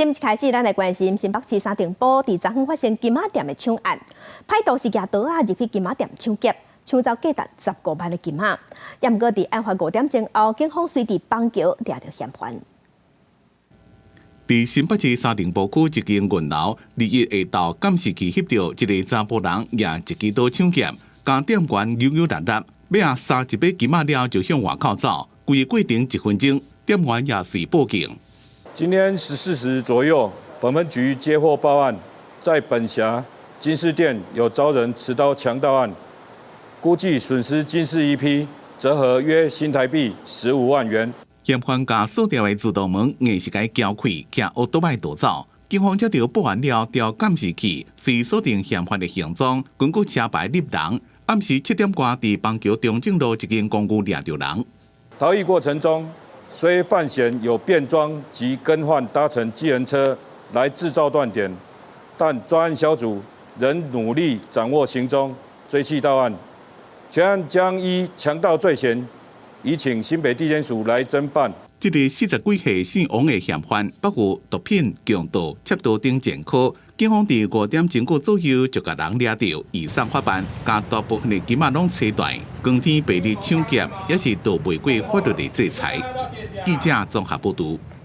今一开始，咱来关心新北市三重埔伫昨昏发生金仔店的抢案，歹徒是举刀啊入去金仔店抢劫，抢走价值15万的金仔。也毋过伫案发5点钟后，警方随伫邦桥抓到嫌犯。伫新北市三重埔区一间银楼，2日下昼监视器翕到一个查甫人拿一支刀抢劫，将店员扭扭捏捏，尾啊杀一把金仔了就向外口走，规个过程1分钟，店员也是报警。今天14时左右，本分局接获报案，在本辖金饰店有遭人持刀强盗案，估计损失金饰一批，折合约新台币15万元。嫌犯将锁掉的自动门硬是甲伊撬开，骑奥多麦逃走。警方接到报案了，调监视器，是锁定嫌犯的行踪，根据车牌立人。暗时7点多，伫邦桥中正路一间公寓抓到人。逃逸过程中，虽犯嫌有变装及更换搭乘计程车来制造断点，但专案小组仍努力掌握行踪，追缉到案。全案将依强盗罪嫌，移请新北地检署来侦办。